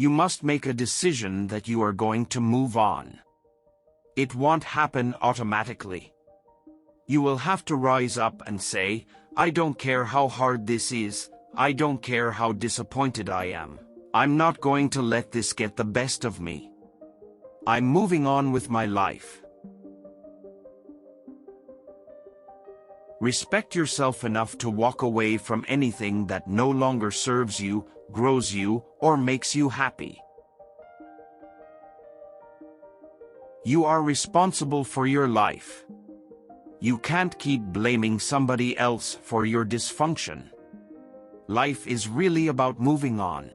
You must make a decision that you are going to move on. It won't happen automatically. You will have to rise up and say, I don't care how hard this is, I don't care how disappointed I am. I'm not going to let this get the best of me. I'm moving on with my life. Respect yourself enough to walk away from anything that no longer serves you, grows you, or makes you happy. You are responsible for your life. You can't keep blaming somebody else for your dysfunction. Life is really about moving on.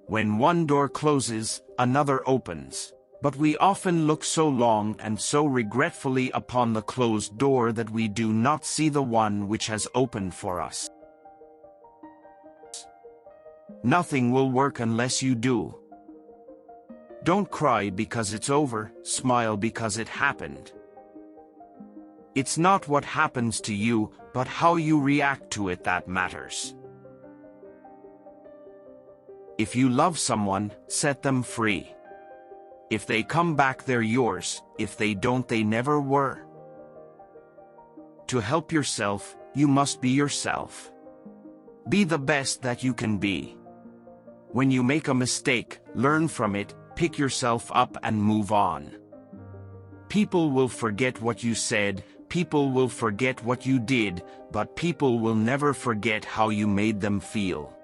When one door closes, another opens. But we often look so long and so regretfully upon the closed door that we do not see the one which has opened for us. Nothing will work unless you do. Don't cry because it's over, smile because it happened. It's not what happens to you, but how you react to it that matters. If you love someone, set them free. If they come back, they're yours. If they don't, they never were. To help yourself, you must be yourself. Be the best that you can be. When you make a mistake, learn from it, pick yourself up and move on. People will forget what you said, people will forget what you did, but people will never forget how you made them feel.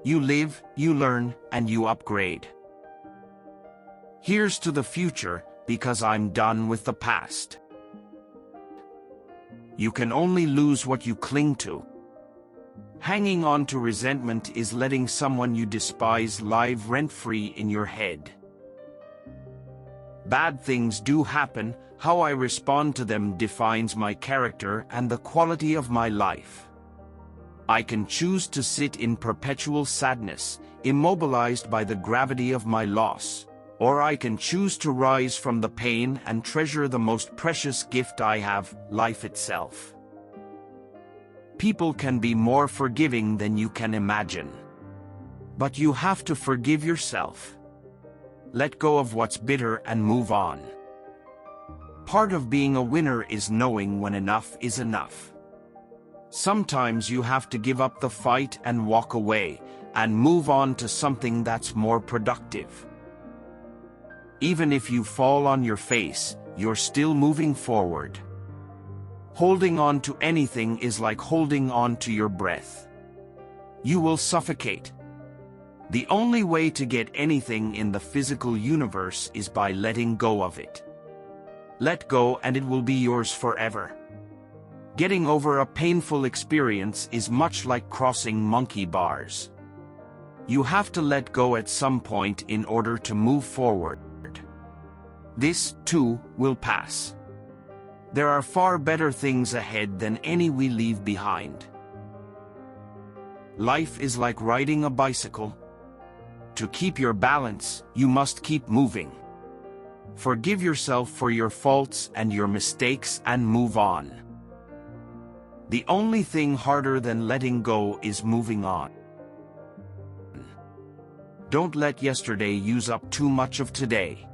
You live, you learn, and you upgrade. Here's to the future, because I'm done with the past. You can only lose what you cling to. Hanging on to resentment is letting someone you despise live rent-free in your head. Bad things do happen, how I respond to them defines my character and the quality of my life. I can choose to sit in perpetual sadness, immobilized by the gravity of my loss. Or I can choose to rise from the pain and treasure the most precious gift I have, life itself. People can be more forgiving than you can imagine. But you have to forgive yourself. Let go of what's bitter and move on. Part of being a winner is knowing when enough is enough. Sometimes you have to give up the fight and walk away, and move on to something that's more productive. Even if you fall on your face, you're still moving forward. Holding on to anything is like holding on to your breath. You will suffocate. The only way to get anything in the physical universe is by letting go of it. Let go and it will be yours forever. Getting over a painful experience is much like crossing monkey bars. You have to let go at some point in order to move forward. This, too, will pass. There are far better things ahead than any we leave behind. Life is like riding a bicycle. To keep your balance, you must keep moving. Forgive yourself for your faults and your mistakes and move on. The only thing harder than letting go is moving on. Don't let yesterday use up too much of today.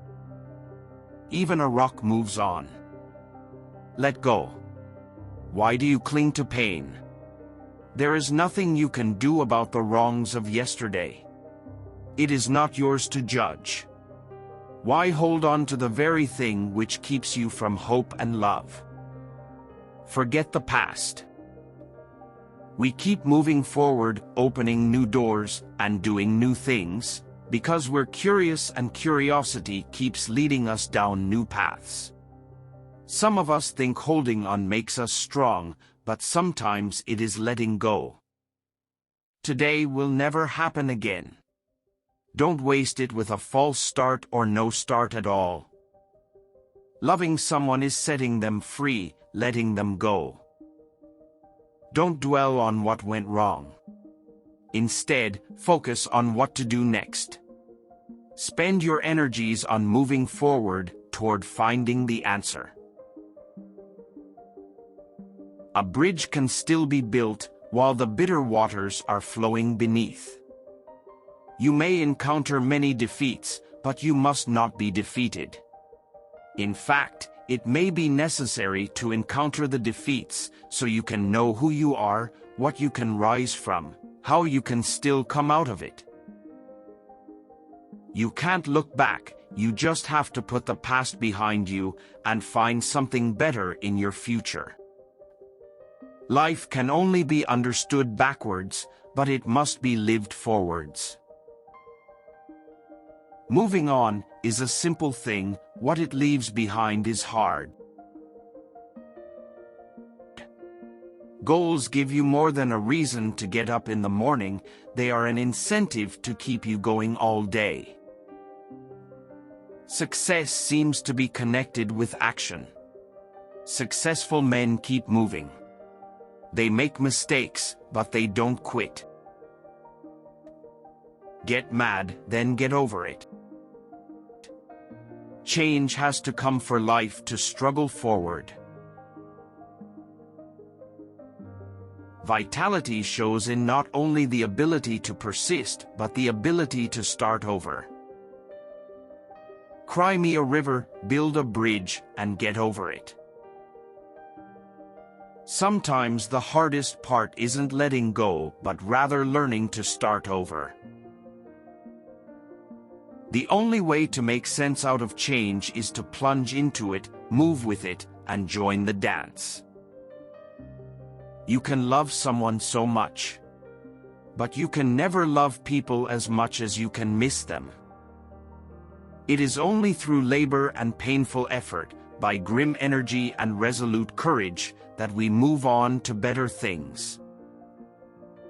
Even a rock moves on. Let go. Why do you cling to pain? There is nothing you can do about the wrongs of yesterday. It is not yours to judge. Why hold on to the very thing which keeps you from hope and love? Forget the past. We keep moving forward, opening new doors, and doing new things, because we're curious and curiosity keeps leading us down new paths. Some of us think holding on makes us strong, but sometimes it is letting go. Today will never happen again. Don't waste it with a false start or no start at all. Loving someone is setting them free, letting them go. Don't dwell on what went wrong. Instead, focus on what to do next. Spend your energies on moving forward toward finding the answer. A bridge can still be built, while the bitter waters are flowing beneath. You may encounter many defeats, but you must not be defeated. In fact, it may be necessary to encounter the defeats so you can know who you are, what you can rise from, how you can still come out of it. You can't look back, you just have to put the past behind you and find something better in your future. Life can only be understood backwards, but it must be lived forwards. Moving on is a simple thing, what it leaves behind is hard. Goals give you more than a reason to get up in the morning, they are an incentive to keep you going all day. Success seems to be connected with action. Successful men keep moving. They make mistakes, but they don't quit. Get mad, then get over it. Change has to come for life to struggle forward. Vitality shows in not only the ability to persist, but the ability to start over. Cry me a river, build a bridge, and get over it. Sometimes the hardest part isn't letting go, but rather learning to start over. The only way to make sense out of change is to plunge into it, move with it, and join the dance. You can love someone so much, but you can never love people as much as you can miss them. It is only through labor and painful effort, by grim energy and resolute courage, that we move on to better things.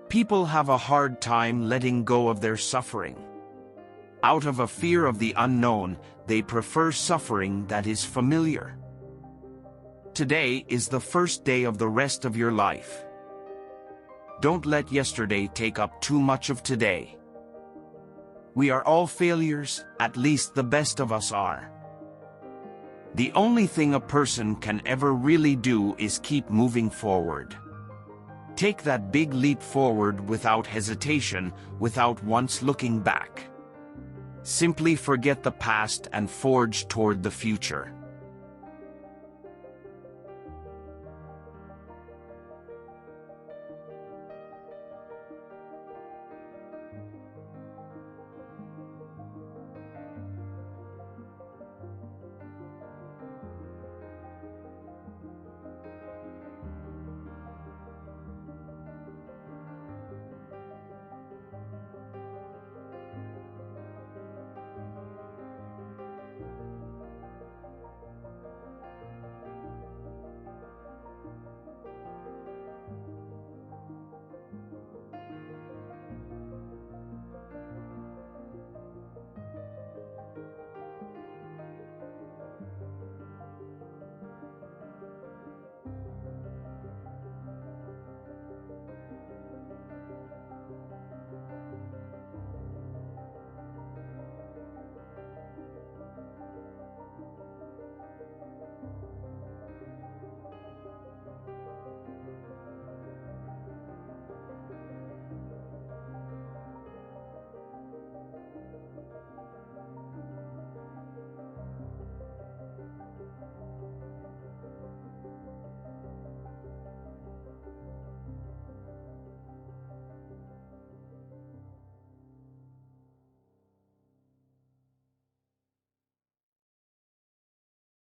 People have a hard time letting go of their suffering. Out of a fear of the unknown, they prefer suffering that is familiar. Today is the first day of the rest of your life. Don't let yesterday take up too much of today. We are all failures, at least the best of us are. The only thing a person can ever really do is keep moving forward. Take that big leap forward without hesitation, without once looking back. Simply forget the past and forge toward the future.